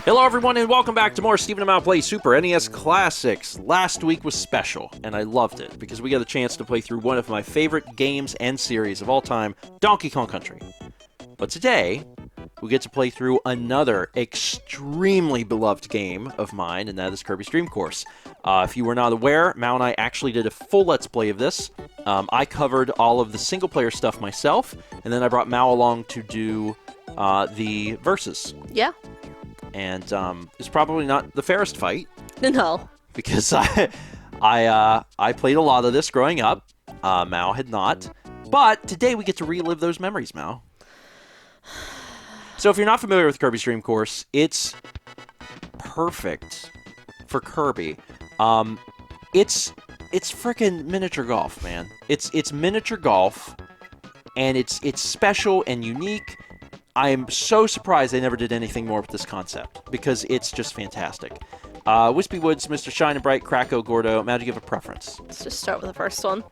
Hello everyone and welcome back to more StephenPlays Super NES Classics. Last week was special, and I loved it, because we got a chance to play through one of my favorite games and series of all time, Donkey Kong Country. But today, we get to play through another extremely beloved game of mine, and that is Kirby's Dream Course. If you were not aware, Mao and I actually did a full Let's Play of this. I covered all of the single-player stuff myself, and then I brought Mao along to do the versus. Yeah. And it's probably not the fairest fight. No. Because I played a lot of this growing up. Mao had not. But today we get to relive those memories, Mao. So if you're not familiar with Kirby's Dream Course, it's perfect for Kirby. It's frickin' miniature golf, man. It's miniature golf, and it's special and unique. I am so surprised they never did anything more with this concept, because it's just fantastic. Whispy Woods, Mr. Shine and Bright, Kracko, Gordo, Mao, do you give a preference? Let's just start with the first one.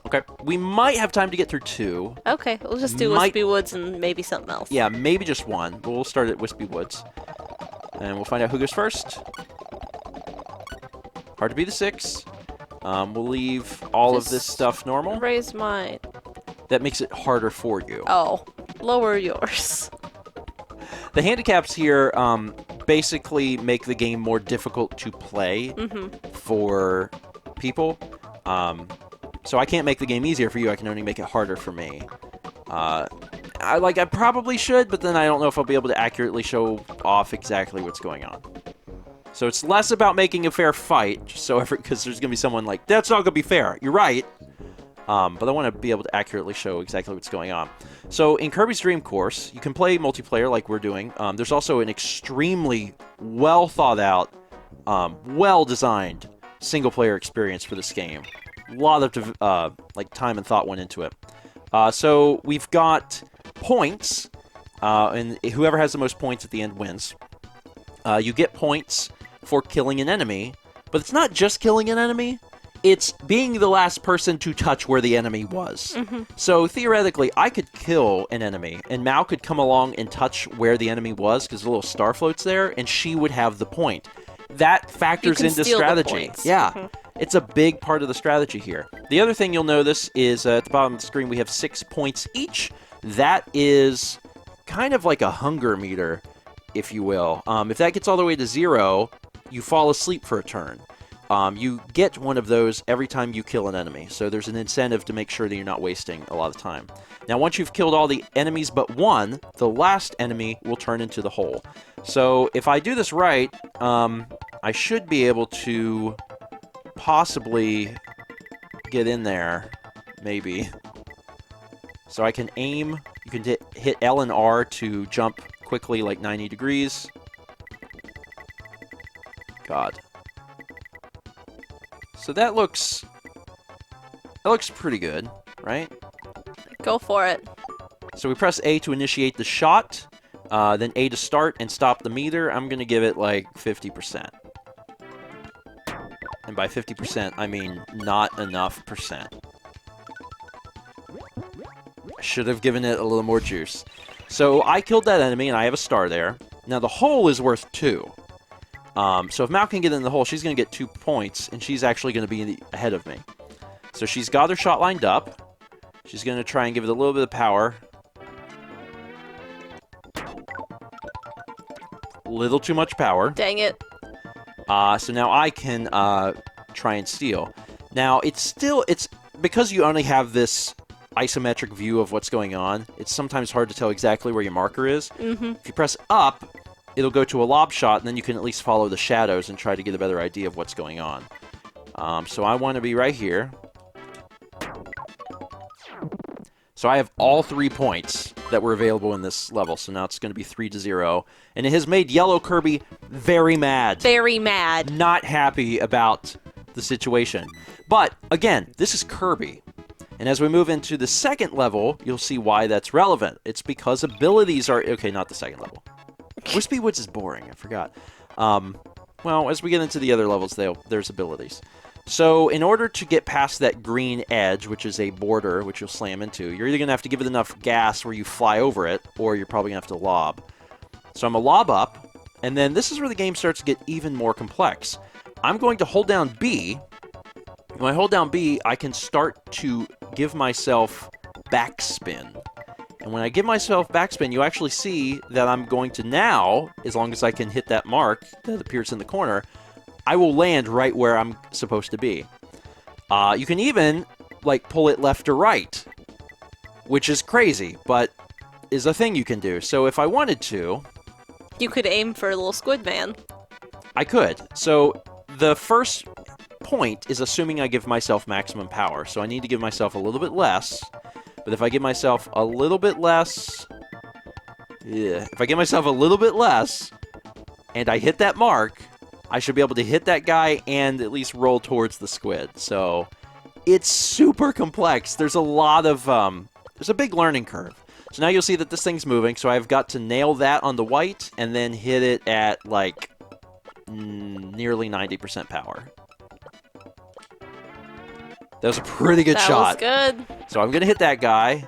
Okay. We might have time to get through two. Okay, we'll just do Wispy Woods and maybe something else. Yeah, maybe just one. But we'll start at Wispy Woods. And we'll find out who goes first. Hard to be the 6. We'll leave all of this stuff normal. Raise mine. That makes it harder for you. Oh, lower yours. The handicaps here basically make the game more difficult to play for people. So I can't make the game easier for you. I can only make it harder for me. I probably should, but then I don't know if I'll be able to accurately show off exactly what's going on. So it's less about making a fair fight, because there's going to be someone like, that's not going to be fair. You're right. But I want to be able to accurately show exactly what's going on. So in Kirby's Dream Course, you can play multiplayer like we're doing. There's also an extremely well thought out, well-designed single-player experience for this game. A lot of time and thought went into it. So we've got points, and whoever has the most points at the end wins. You get points for killing an enemy, but it's not just killing an enemy. It's being the last person to touch where the enemy was. So theoretically, I could kill an enemy, and Mao could come along and touch where the enemy was, because the little star floats there, and she would have the point. That factors into strategy. Yeah. It's a big part of the strategy here. The other thing you'll notice is at the bottom of the screen we have 6 points each. That is kind of like a hunger meter, if you will. If that gets all the way to 0, you fall asleep for a turn. You get one of those every time you kill an enemy, so there's an incentive to make sure that you're not wasting a lot of time. Now, once you've killed all the enemies but one, the last enemy will turn into the hole. So if I do this right, I should be able to possibly get in there, maybe. So I can aim. You can hit L and R to jump quickly, like 90 degrees. God. So that looks pretty good, right? Go for it. So we press A to initiate the shot, then A to start and stop the meter. I'm going to give it like 50%. And by 50%, I mean not enough percent. I should have given it a little more juice. So I killed that enemy, and I have a star there. Now the hole is worth 2. So if Mao can get in the hole, she's going to get 2 points, and she's actually going to be ahead of me. So she's got her shot lined up. She's going to try and give it a little bit of power. A little too much power. Dang it. So now I can try and steal. Now, it's because you only have this isometric view of what's going on, it's sometimes hard to tell exactly where your marker is. If you press up, it'll go to a lob shot, and then you can at least follow the shadows and try to get a better idea of what's going on. So I want to be right here. So I have all 3 points that were available in this level, so now it's going to be 3-0. And it has made Yellow Kirby very mad. Very mad. Not happy about the situation. But, again, this is Kirby. And as we move into the second level, you'll see why that's relevant. It's because abilities are... Okay, not the second level. Whispy Woods is boring, I forgot. Well, as we get into the other levels, there's abilities. So in order to get past that green edge, which is a border, which you'll slam into, you're either going to have to give it enough gas where you fly over it, or you're probably going to have to lob. So I'm going to lob up, And then this is where the game starts to get even more complex. I'm going to hold down B. When I hold down B, I can start to give myself backspin. And when I give myself backspin, you actually see that I'm going to now, as long as I can hit that mark that appears in the corner, I will land right where I'm supposed to be. You can even, like, pull it left or right, which is crazy, but is a thing you can do. So if I wanted to... You could aim for a little squid man. I could. So the first point is assuming I give myself maximum power. So I need to give myself a little bit less. But if I give myself a little bit less... Yeah. If I give myself a little bit less, and I hit that mark, I should be able to hit that guy and at least roll towards the squid. So it's super complex. There's a lot of... there's a big learning curve. So now you'll see that this thing's moving, so I've got to nail that on the white and then hit it at, like, nearly 90% power. That was a pretty good shot. That was good. So I'm going to hit that guy.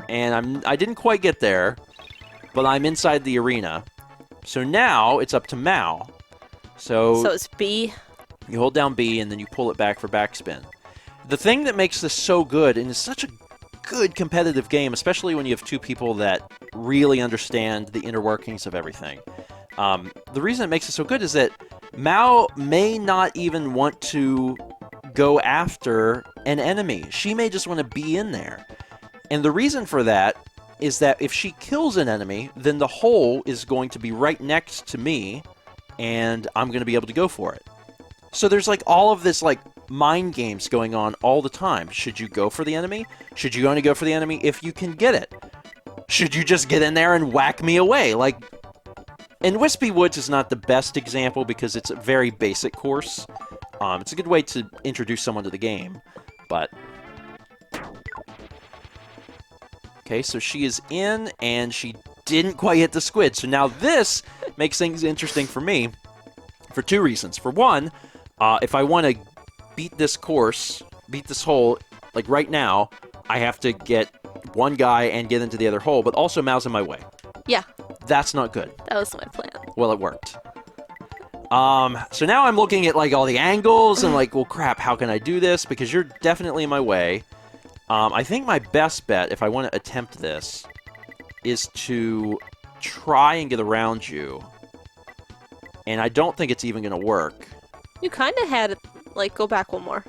And I didn't quite get there, but I'm inside the arena. So now it's up to Mao. So it's B. You hold down B, and then you pull it back for backspin. The thing that makes this so good, and it's such a good competitive game, especially when you have two people that really understand the inner workings of everything. The reason it makes it so good is that Mao may not even want to go after an enemy. She may just want to be in there. And the reason for that is that if she kills an enemy, then the hole is going to be right next to me, and I'm going to be able to go for it. So there's like all of this like mind games going on all the time. Should you go for the enemy? Should you only go for the enemy if you can get it? Should you just get in there and whack me away? Like, and Whispy Woods is not the best example because it's a very basic course. It's a good way to introduce someone to the game, but... Okay, so she is in, and she didn't quite hit the squid. So now this makes things interesting for me for two reasons. For one, if I want to beat this course, beat this hole, like right now, I have to get one guy and get into the other hole, but also Mao's in my way. Yeah. That's not good. That was my plan. Well, it worked. So now I'm looking at like all the angles and like, well, crap, how can I do this? Because you're definitely in my way. I think my best bet, if I want to attempt this, is to try and get around you. And I don't think it's even going to work. You kind of had it, like, go back one more.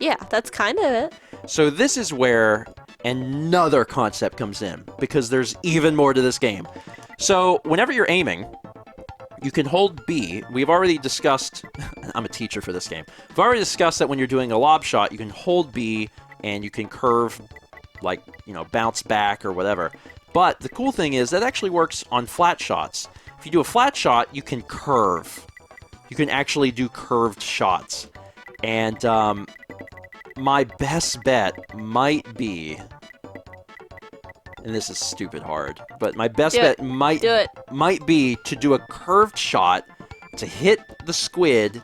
Yeah, that's kind of it. So this is where another concept comes in, because there's even more to this game. So whenever you're aiming, you can hold B. We've already discussed... I'm a teacher for this game. We've already discussed that when you're doing a lob shot, you can hold B and you can curve, like, you know, bounce back or whatever. But the cool thing is that actually works on flat shots. If you do a flat shot, you can curve. You can actually do curved shots. And my best bet might be... And this is stupid hard. But my best bet might be to do a curved shot to hit the squid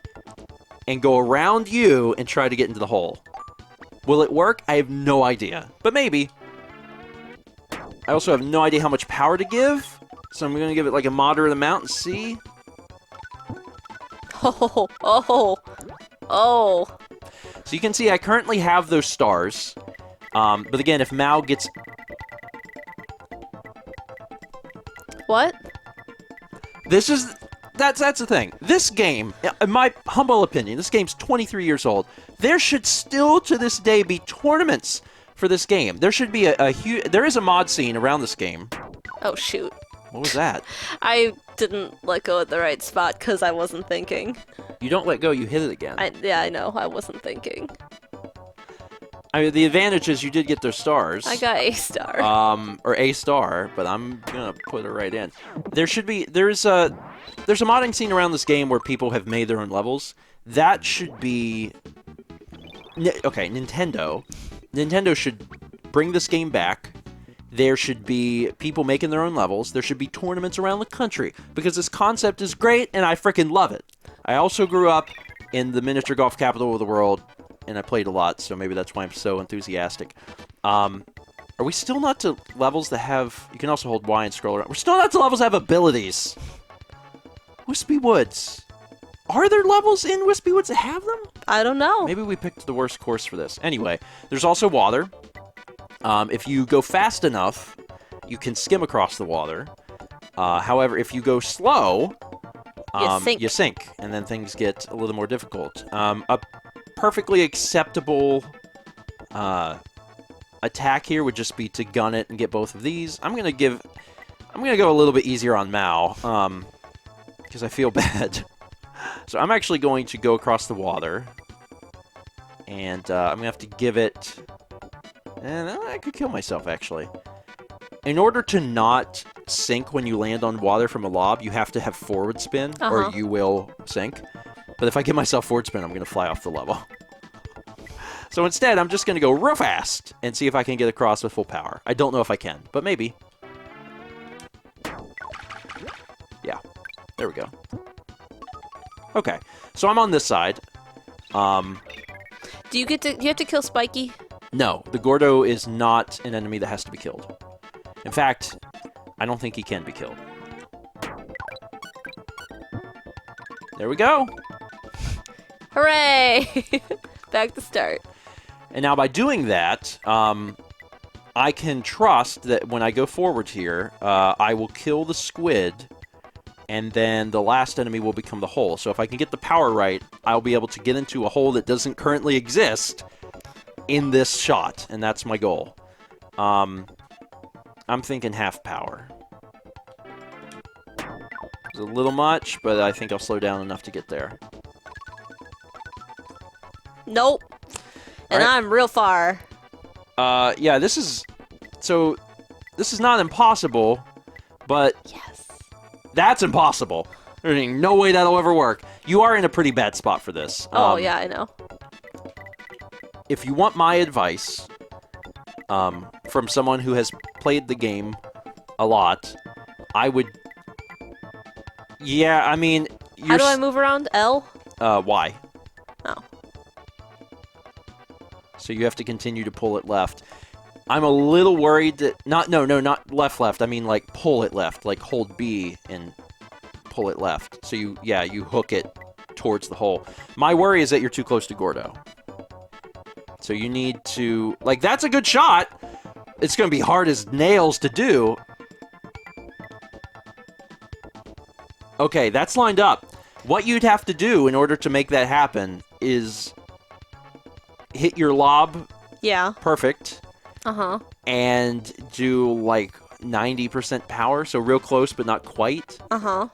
and go around you and try to get into the hole. Will it work? I have no idea. But maybe. I also have no idea how much power to give. So I'm going to give it like a moderate amount and see. Oh, oh, oh. So you can see I currently have those stars. But again, if Mao gets... What? This is... That's the thing. This game, in my humble opinion, this game's 23 years old. There should still, to this day, be tournaments for this game. There should be a huge... There is a mod scene around this game. Oh, shoot. What was that? I didn't let go at the right spot because I wasn't thinking. You don't let go, you hit it again. Yeah, I know. I wasn't thinking. I mean, the advantage is you did get those stars. I got A star. Or A star, but I'm gonna put it right in. There should be... There's a modding scene around this game where people have made their own levels. That should be... Okay, Nintendo. Nintendo should bring this game back. There should be people making their own levels. There should be tournaments around the country. Because this concept is great, and I freaking love it. I also grew up in the miniature golf capital of the world, and I played a lot, so maybe that's why I'm so enthusiastic. Are we still not to levels that have... You can also hold Y and scroll around. We're still not to levels that have abilities. Whispy Woods. Are there levels in Whispy Woods that have them? I don't know. Maybe we picked the worst course for this. Anyway, there's also water. If you go fast enough, you can skim across the water. However, if you go slow, you sink, and then things get a little more difficult. A perfectly acceptable attack here would just be to gun it and get both of these. I'm gonna go a little bit easier on Mao, because I feel bad. So I'm actually going to go across the water, and I'm gonna have to give it. And I could kill myself actually. In order to not sink when you land on water from a lob, you have to have forward spin, or you will sink. But if I give myself forward spin, I'm going to fly off the level. So instead, I'm just going to go real fast and see if I can get across with full power. I don't know if I can, but maybe. Yeah, there we go. Okay, so I'm on this side. Do you have to kill Spiky? No, the Gordo is not an enemy that has to be killed. In fact, I don't think he can be killed. There we go. Hooray! Back to start. And now by doing that, I can trust that when I go forward here, I will kill the squid, and then the last enemy will become the hole. So if I can get the power right, I'll be able to get into a hole that doesn't currently exist in this shot, and that's my goal. I'm thinking half power. It's a little much, but I think I'll slow down enough to get there. Nope. And right. I'm real far. Yeah, this is not impossible, but yes, that's impossible. There's no way that'll ever work. You are in a pretty bad spot for this. Oh, yeah, I know. If you want my advice, from someone who has played the game a lot, I would... Yeah, I mean... How do I move around? L? Y. Oh. So you have to continue to pull it left. I'm a little worried that... not left. I mean, like, pull it left. Like, hold B and pull it left. So you hook it towards the hole. My worry is that you're too close to Gordo. So you need to... Like, that's a good shot! It's going to be hard as nails to do. Okay, that's lined up. What you'd have to do in order to make that happen is hit your lob. Yeah. Perfect. Uh-huh. And do, like, 90% power, so real close but not quite. Uh-huh.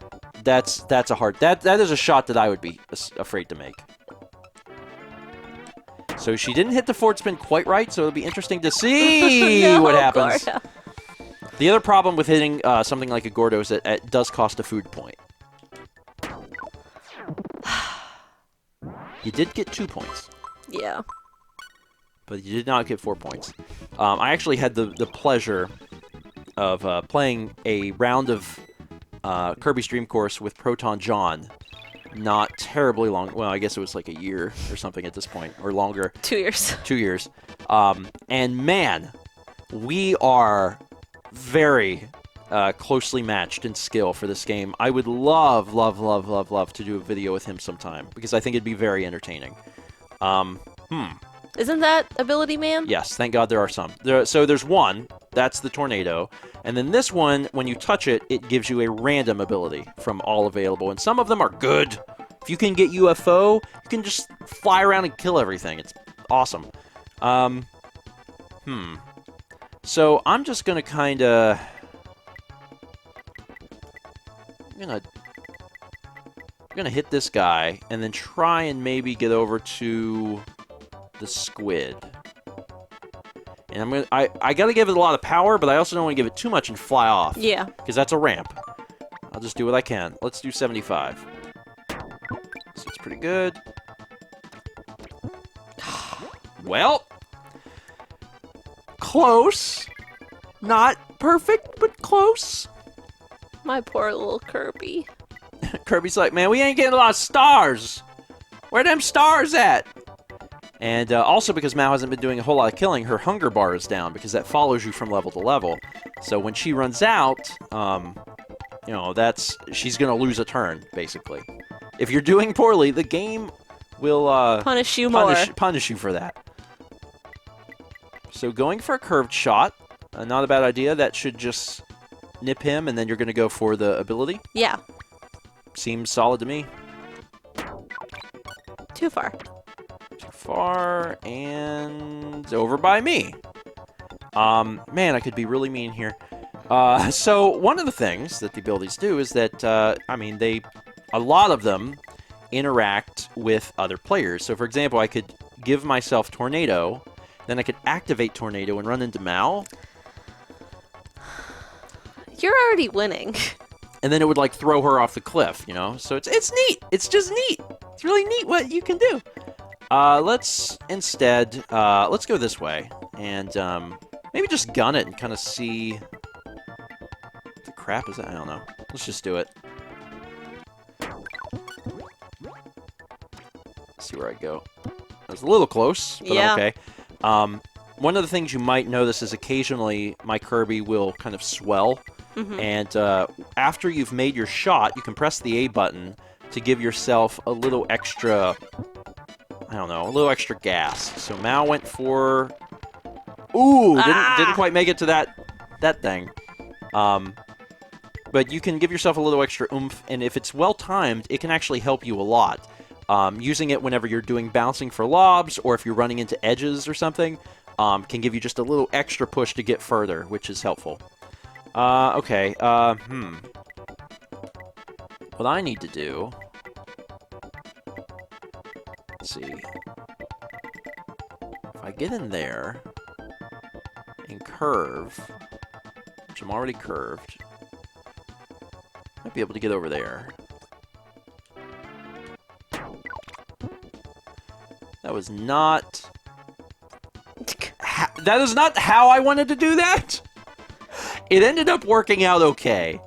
That's a hard... That is a shot that I would be afraid to make. So she didn't hit the forward spin quite right, so it'll be interesting to see what happens. Gordo. The other problem with hitting something like a Gordo is that it does cost a food point. You did get 2 points. Yeah. But you did not get 4 points. I actually had the pleasure of playing a round of Kirby's Dream Course with Proton John. Not terribly long. Well, I guess it was like a year or something at this point, or longer. 2 years. 2 years. And man, we are very closely matched in skill for this game. I would love to do a video with him sometime, because I think it'd be very entertaining. Isn't that Ability Man? Yes, thank God there are some. So there's one, that's the tornado, and then this one, when you touch it, it gives you a random ability from all available, and some of them are good. If you can get UFO, you can just fly around and kill everything. It's awesome. So I'm just gonna kinda... I'm gonna hit this guy, and then try and maybe get over to the squid. And I gotta give it a lot of power, but I also don't want to give it too much and fly off. Yeah. Because that's a ramp. I'll just do what I can. Let's do 75. So it's pretty good. Well, close. Not perfect, but close. My poor little Kirby. Kirby's like, man, we ain't getting a lot of stars. Where them stars at? And also because Mao hasn't been doing a whole lot of killing, her hunger bar is down because that follows you from level to level. So when she runs out, you know, she's going to lose a turn, basically. If you're doing poorly, the game will punish you more. Punish you for that. So going for a curved shot, not a bad idea. That should just nip him, and then you're going to go for the ability. Yeah. Seems solid to me. Too far. Too far, and over by me. Man, I could be really mean here. So one of the things that the abilities do is that, I mean, a lot of them interact with other players. So, for example, I could give myself Tornado, then I could activate Tornado and run into Mal. You're already winning. And then it would, like, throw her off the cliff, you know? So it's neat. It's just neat. It's really neat what you can do. Let's instead, let's go this way. And maybe just gun it and kind of see... What the crap is that? I don't know. Let's just do it. Let's see where I go. I was a little close, but I'm okay. One of the things you might notice is occasionally my Kirby will kind of swell. And after you've made your shot, you can press the A button to give yourself a little extra, I don't know, a little extra gas. So Mao went for, ooh, didn't quite make it to that thing. But you can give yourself a little extra oomph, and if it's well timed, it can actually help you a lot. Using it whenever you're doing bouncing for lobs, or if you're running into edges or something, can give you just a little extra push to get further, which is helpful. Okay, What I need to do... Let's see. If I get in there and curve, which I'm already curved, I might be able to get over there. That was not... That is not how I wanted to do that! It ended up working out okay.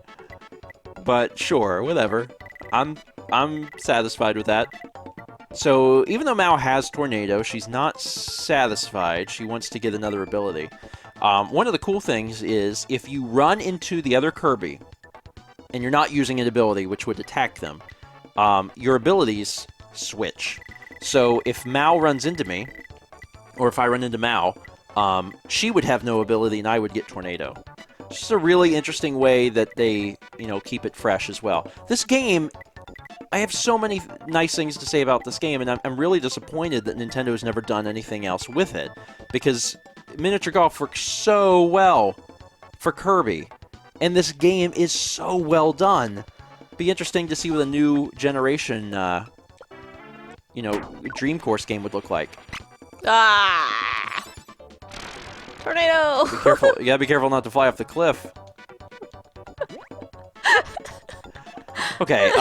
But sure, whatever. I'm satisfied with that. So, even though Mao has Tornado, she's not satisfied. She wants to get another ability. One of the cool things is, if you run into the other Kirby, and you're not using an ability which would attack them, your abilities switch. So, if Mao runs into me, or if I run into Mao, she would have no ability and I would get Tornado. It's just a really interesting way that they, you know, keep it fresh as well. This game, I have so many nice things to say about this game, and I'm really disappointed that Nintendo has never done anything else with it, because miniature golf works so well for Kirby, and this game is so well done. Be interesting to see what a new generation, you know, Dream Course game would look like. Ah! Tornado! Be careful. You gotta be careful not to fly off the cliff. Okay,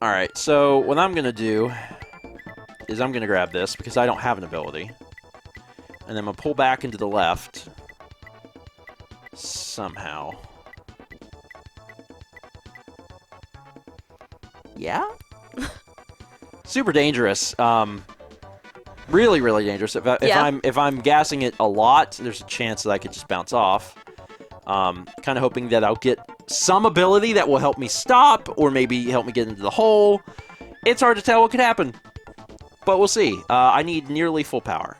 Alright, so what I'm gonna do is I'm gonna grab this, because I don't have an ability. And then I'm gonna pull back into the left. Somehow. Yeah? Super dangerous. Really, really dangerous. If I'm gassing it a lot, there's a chance that I could just bounce off. Kind of hoping that I'll get some ability that will help me stop, or maybe help me get into the hole. It's hard to tell what could happen, but we'll see. I need nearly full power.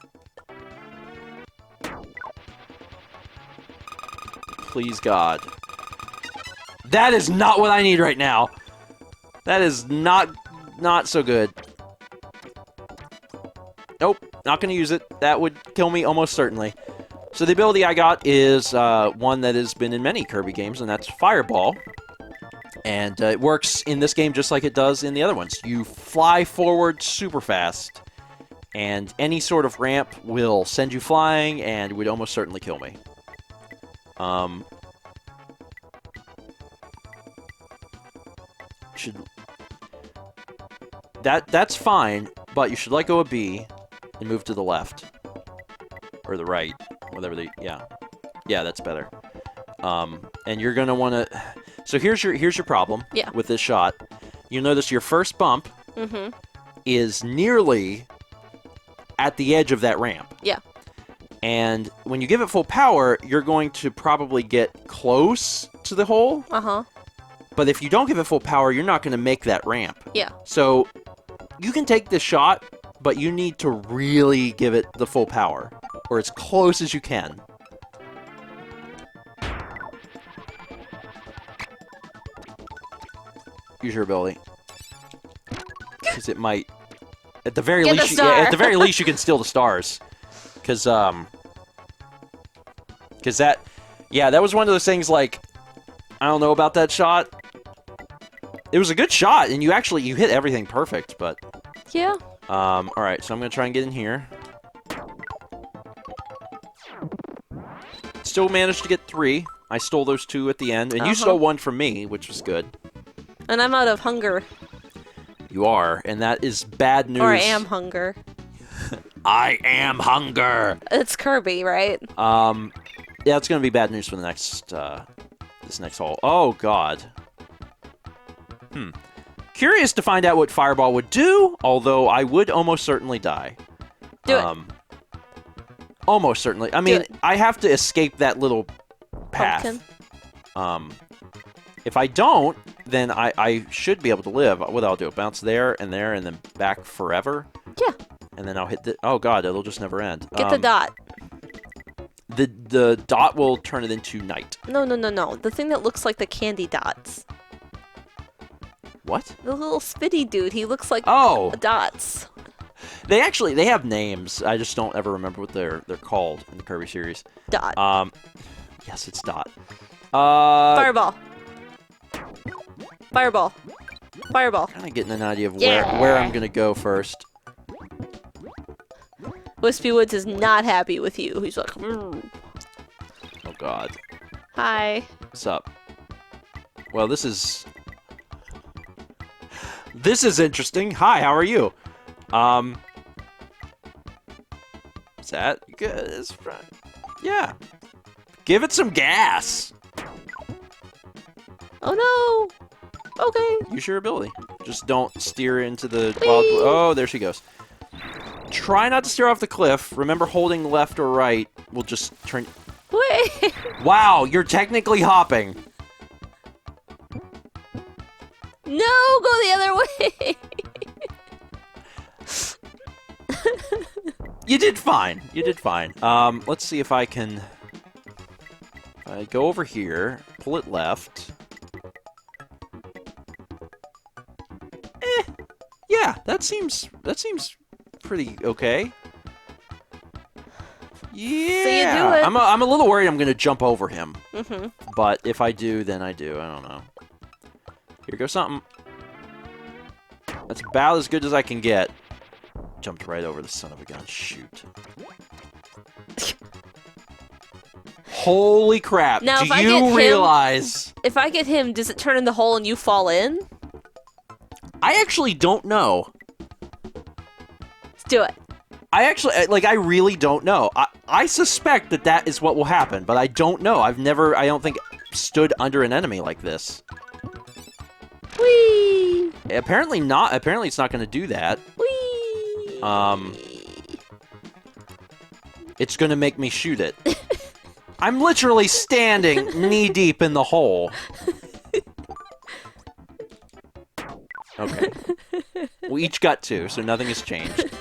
Please, God. That is not what I need right now. That is not so good. Nope, not going to use it. That would kill me almost certainly. So the ability I got is one that has been in many Kirby games, and that's Fireball. And it works in this game just like it does in the other ones. You fly forward super fast, and any sort of ramp will send you flying and would almost certainly kill me. That's fine, but you should let go of B and move to the left. Or the right. Whatever the... Yeah, that's better. And you're going to want to... So here's your problem with this shot. You'll notice your first bump is nearly at the edge of that ramp. Yeah. And when you give it full power, you're going to probably get close to the hole. Uh-huh. But if you don't give it full power, you're not going to make that ramp. Yeah. So you can take this shot, but you need to really give it the full power, or as close as you can. Use your ability, because it might, at the very Get least, the star. at the very least, you can steal the stars, because that, yeah, that was one of those things. Like, I don't know about that shot. It was a good shot, and you hit everything perfect, but Yeah. all right, so I'm gonna try and get in here. Still managed to get 3. I stole those 2 at the end, and you stole 1 from me, which was good. And I'm out of hunger. You are, and that is bad news. Or I am hunger. I am hunger. It's Kirby, right? Yeah, it's gonna be bad news for the next this next hole. Oh God. Curious to find out what Fireball would do, although I would almost certainly die. Do it. Almost certainly. I mean, I have to escape that little path. Pumpkin. If I don't, then I should be able to live. What I'll do, bounce there, and then back forever. Yeah. And then I'll hit the... Oh God, it'll just never end. Get the dot. The dot will turn it into night. No. The thing that looks like the candy dots. What? The little spitty dude. He looks like dots. They have names. I just don't ever remember what they're called in the Kirby series. Dot. Yes, it's Dot. Fireball. Fireball. Fireball. Kind of getting an idea of where I'm gonna go first. Whispy Woods is not happy with you. He's like, Oh God. Hi. What's up? Well, this is interesting. Hi, how are you? Is that good? Yeah. Give it some gas. Oh no. Okay. Use your ability. Just don't steer into the wild. Oh, there she goes. Try not to steer off the cliff. Remember, holding left or right will just turn. Wait. Wow, you're technically hopping. No, go the other way. You did fine. You did fine. Let's see if I can. I go over here, pull it left. Yeah, that seems pretty okay. Yeah. So you do it. I'm a little worried I'm gonna jump over him. Mm-hmm. But if I do, then I do. I don't know. Here goes something. That's about as good as I can get. Jumped right over the son of a gun. Shoot. Holy crap. Now, do you realize... If I get him, does it turn in the hole and you fall in? I actually don't know. Let's do it. I really don't know. I suspect that is what will happen, but I don't know. I don't think, stood under an enemy like this. Whee! Apparently not. Apparently it's not going to do that. Whee! It's going to make me shoot it. I'm literally standing knee-deep in the hole. Okay. We each got 2, so nothing has changed.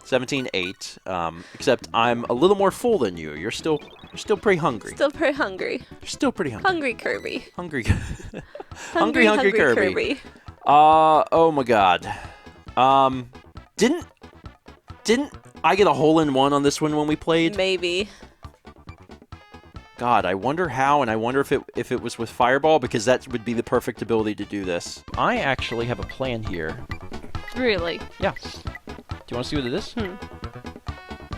17-8. Except I'm a little more full than you. You're still pretty hungry. Still pretty hungry. You're still pretty hungry. Hungry Kirby. Hungry. hungry Kirby. Oh my God. Didn't I get a hole-in-one on this one when we played? Maybe. God, I wonder how, and I wonder if it was with Fireball, because that would be the perfect ability to do this. I actually have a plan here. Really? Yeah. Do you want to see what it is?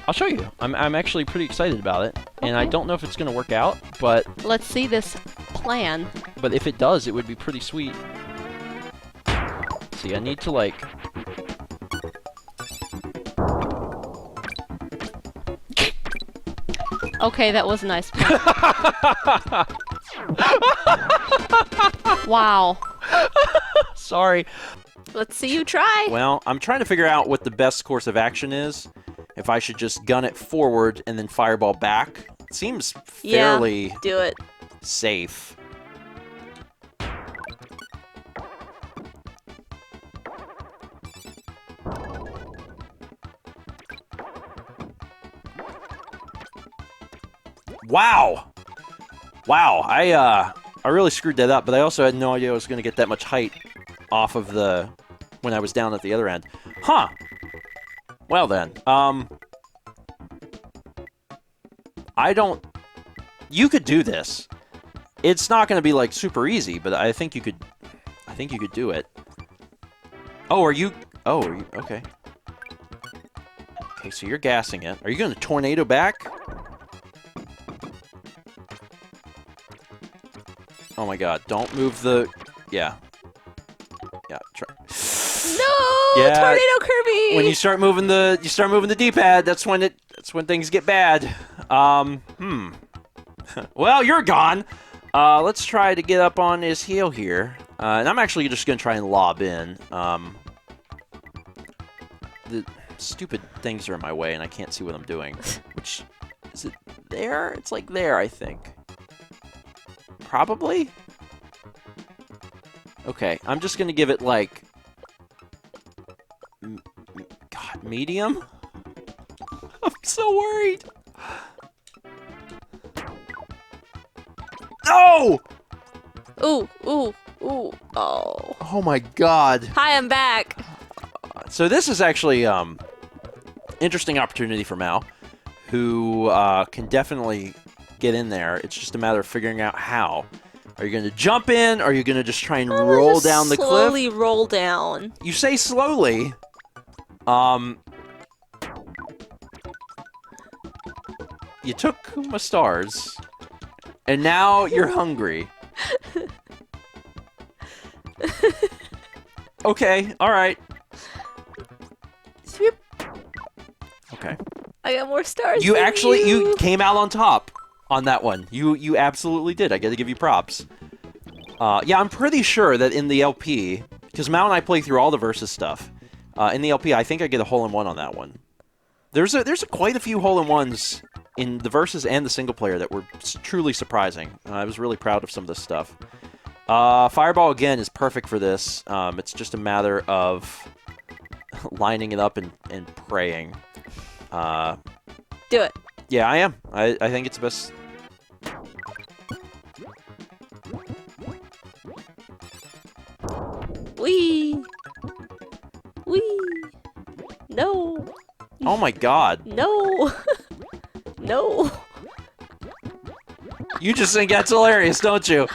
I'll show you. I'm actually pretty excited about it, and I don't know if it's going to work out, but... Let's see this plan. But if it does, it would be pretty sweet. See, I need to, like... Okay, that was a nice plan. Wow. Sorry. Let's see you try. Well, I'm trying to figure out what the best course of action is. If I should just gun it forward and then fireball back. It seems fairly do it. safe. Wow! Wow, I really screwed that up, but I also had no idea I was going to get that much height off of the... when I was down at the other end. Huh! Well then, I don't... You could do this. It's not going to be, like, super easy, but I think you could... I think you could do it. Oh, are you... Oh, are you... Okay. Okay, so you're gassing it. Are you going to tornado back? Oh my god, don't move the... Yeah. Yeah, try... No! Yeah, Tornado Kirby! when you start moving the D-pad, that's when things get bad. Well, you're gone. Let's try to get up on his heel here. And I'm actually just gonna try and lob in. The stupid things are in my way and I can't see what I'm doing. Which, is it there? It's like there, I think. Probably? Okay, I'm just gonna give it like... God, medium? I'm so worried. No! Ooh, ooh, ooh. Oh. Oh my god. Hi, I'm back. So this is actually interesting opportunity for Mal, who can definitely get in there. It's just a matter of figuring out how. Are you going to jump in, or are you going to just try and roll down the cliff? Slowly roll down. You say slowly. You took my stars, and now you're hungry. Okay, all right. Swoop. Okay. I got more stars. You than actually you. you came out on top on that one. You absolutely did. I got to give you props. Yeah, I'm pretty sure that in the LP, because Mal and I play through all the Versus stuff. In the LP, I think I get a hole-in-one on that one. There's quite a few hole-in-ones in the Versus and the single player that were truly surprising. I was really proud of some of this stuff. Fireball, again, is perfect for this. It's just a matter of lining it up and praying. Do it. Yeah, I am. I think it's the best. Wee. Wee. No. Oh my god. No. No. You just think that's hilarious, don't you?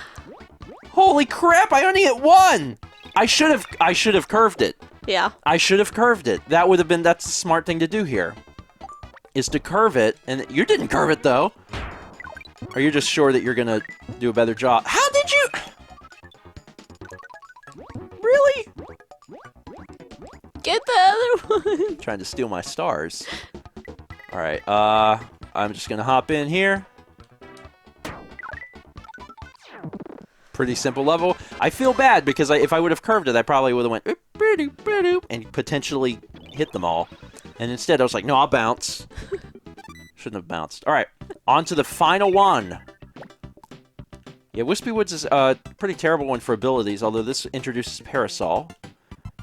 Holy crap, I only hit one! I should have curved it. Yeah. I should have curved it. That's the smart thing to do here. Is to curve it, and you didn't curve it though. Are you just sure that you're gonna do a better job? How did you? Really? Get the other one. Trying to steal my stars. All right. I'm just gonna hop in here. Pretty simple level. I feel bad because if I would have curved it, I probably would have went and potentially hit them all. And instead, I was like, no, I'll bounce. Shouldn't have bounced. All right, on to the final one. Yeah, Whispy Woods is a pretty terrible one for abilities, although this introduces Parasol.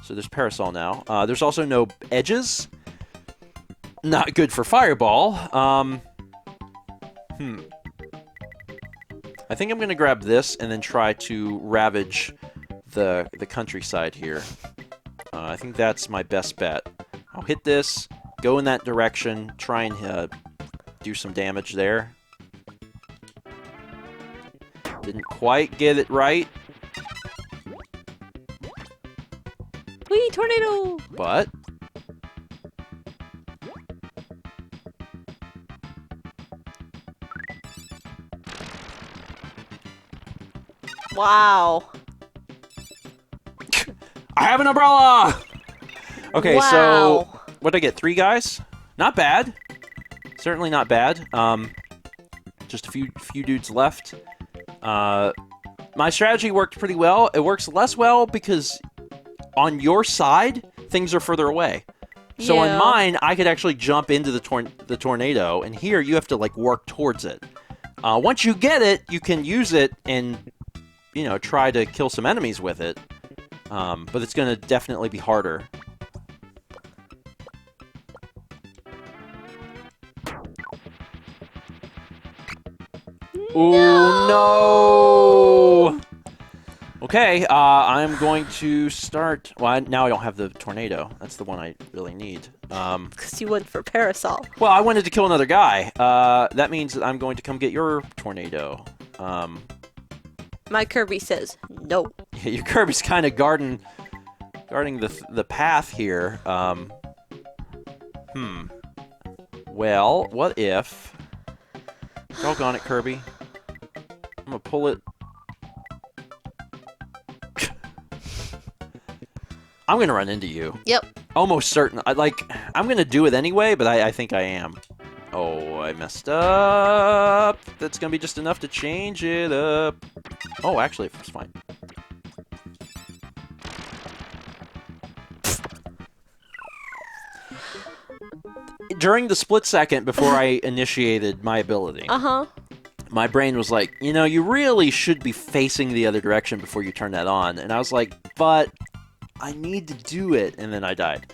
So there's Parasol now. There's also no edges. Not good for Fireball. I think I'm going to grab this and then try to ravage the countryside here. I think that's my best bet. I'll hit this, go in that direction, try and do some damage there. Didn't quite get it right. Wee, tornado! But... Wow. I have an umbrella! Okay, wow. So what did I get? 3 guys? Not bad. Certainly not bad. Just a few dudes left. My strategy worked pretty well. It works less well because on your side, things are further away. So on Yeah. mine, I could actually jump into the tornado, and here you have to like work towards it. Once you get it, you can use it and, you know, try to kill some enemies with it. But it's going to definitely be harder. Oh no! Okay, I'm going to start. Well, now I don't have the tornado. That's the one I really need. Because you went for parasol. Well, I wanted to kill another guy. That means that I'm going to come get your tornado. My Kirby says no. Yeah, your Kirby's kind of guarding the path here. Well, what if? Doggone it, Kirby. I'm gonna pull it. I'm gonna run into you. Yep. Almost certain. I'm gonna do it anyway, but I think I am. Oh, I messed up. That's gonna be just enough to change it up. Oh, actually, it's fine. During the split second before I initiated my ability, my brain was like, you know, you really should be facing the other direction before you turn that on. And I was like, but I need to do it. And then I died.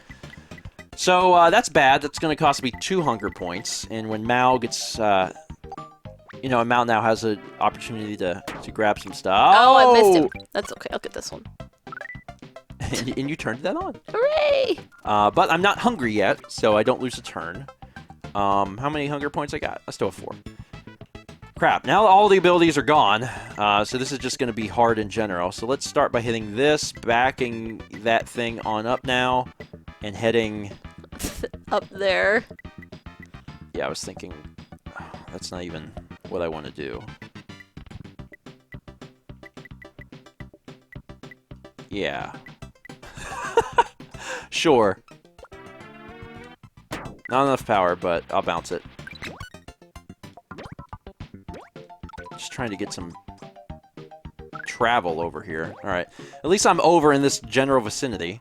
So that's bad. That's going to cost me 2 hunger points. And when Mao gets, you know, Mao now has an opportunity to grab some stuff. Oh, I missed him. That's okay. I'll get this one. And you turned that on. Hooray! But I'm not hungry yet, so I don't lose a turn. How many hunger points I got? I still have 4. Crap, now all the abilities are gone, so this is just going to be hard in general. So let's start by hitting this, backing that thing on up now, and heading... Up there. Yeah, I was thinking, that's not even what I want to do. Yeah. Sure. Not enough power, but I'll bounce it. Just trying to get some travel over here. Alright. At least I'm over in this general vicinity.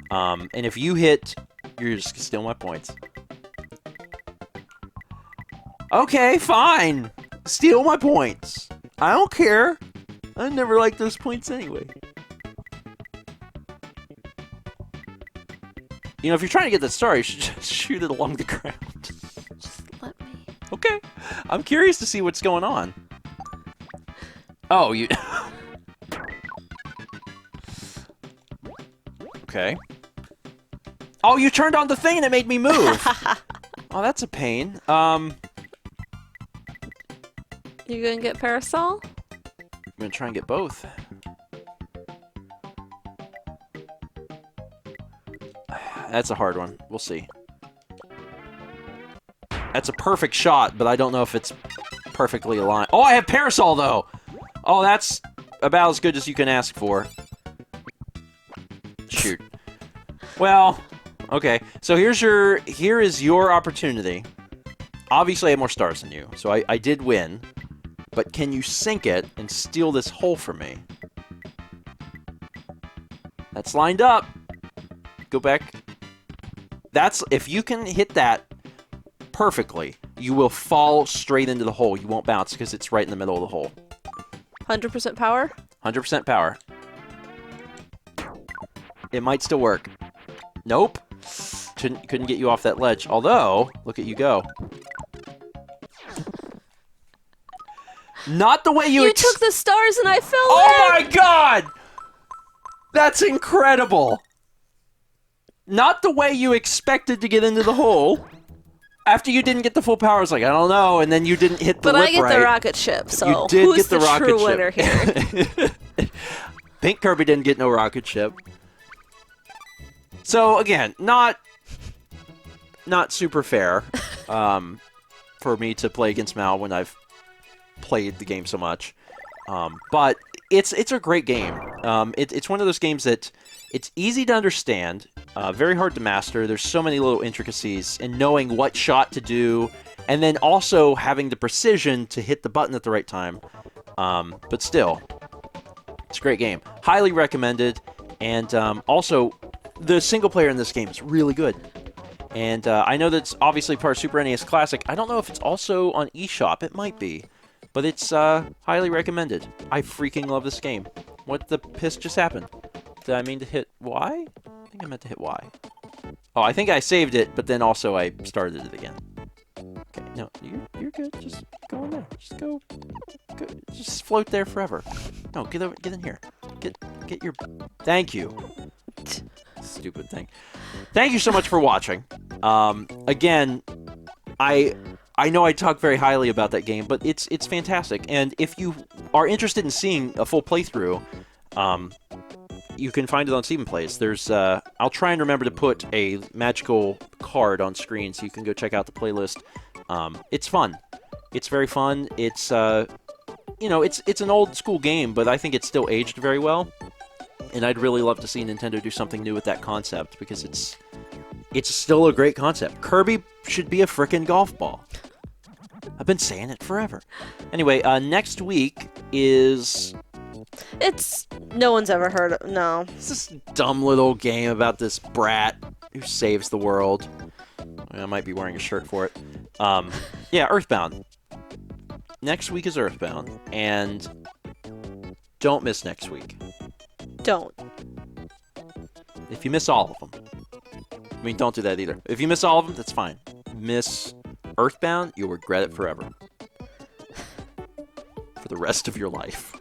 And if you hit, you're just gonna steal my points. Okay, fine. Steal my points. I don't care. I never liked those points anyway. You know, if you're trying to get that star, you should just shoot it along the ground. Just let me. Okay. I'm curious to see what's going on. Oh, you... Okay. Oh, you turned on the thing and it made me move! Oh, that's a pain. You gonna get parasol? I'm gonna try and get both. That's a hard one. We'll see. That's a perfect shot, but I don't know if it's perfectly aligned. Oh, I have parasol, though! Oh, that's about as good as you can ask for. Shoot. Well, okay. So here is your opportunity. Obviously, I have more stars than you, so I did win. But can you sink it and steal this hole from me? That's lined up. Go back. That's, if you can hit that perfectly, you will fall straight into the hole. You won't bounce because it's right in the middle of the hole. 100% power? 100% power. It might still work. Nope. Couldn't get you off that ledge. Although, look at you go. Not the way you took the stars and I fell Oh in! my god! That's incredible! Not the way you expected to get into the hole. After you didn't get the full power, I was like, I don't know, and then you didn't hit the But lip I get right. the rocket ship, so You did who's get the rocket true ship. winner here? Pink Kirby didn't get no rocket ship. So again, not super fair for me to play against Mal when I've played the game so much. But it's a great game. It's one of those games that it's easy to understand, very hard to master. There's so many little intricacies in knowing what shot to do, and then also having the precision to hit the button at the right time. But still, it's a great game. Highly recommended. And also, the single player in this game is really good. And I know that's obviously part of Super NES Classic. I don't know if it's also on eShop. It might be. But it's highly recommended. I freaking love this game. What the piss just happened? Did I mean to hit Y? I think I meant to hit Y. Oh, I think I saved it, but then also I started it again. Okay, no, you're good. Just go in there. Just go. Just float there forever. No, get in here. Get your. Thank you. Stupid thing. Thank you so much for watching. Again, I know I talk very highly about that game, but it's fantastic. And if you are interested in seeing a full playthrough, you can find it on StephenPlays. There's I'll try and remember to put a magical card on screen so you can go check out the playlist. It's fun. It's very fun. It's it's an old school game, but I think it's still aged very well. And I'd really love to see Nintendo do something new with that concept because it's still a great concept. Kirby should be a frickin' golf ball. I've been saying it forever. Anyway, next week is... No one's ever heard of... No. It's this dumb little game about this brat who saves the world. I might be wearing a shirt for it. Yeah, Earthbound. Next week is Earthbound, and don't miss next week. Don't. If you miss all of them. I mean, don't do that either. If you miss all of them, that's fine. Miss Earthbound, you'll regret it forever. For the rest of your life.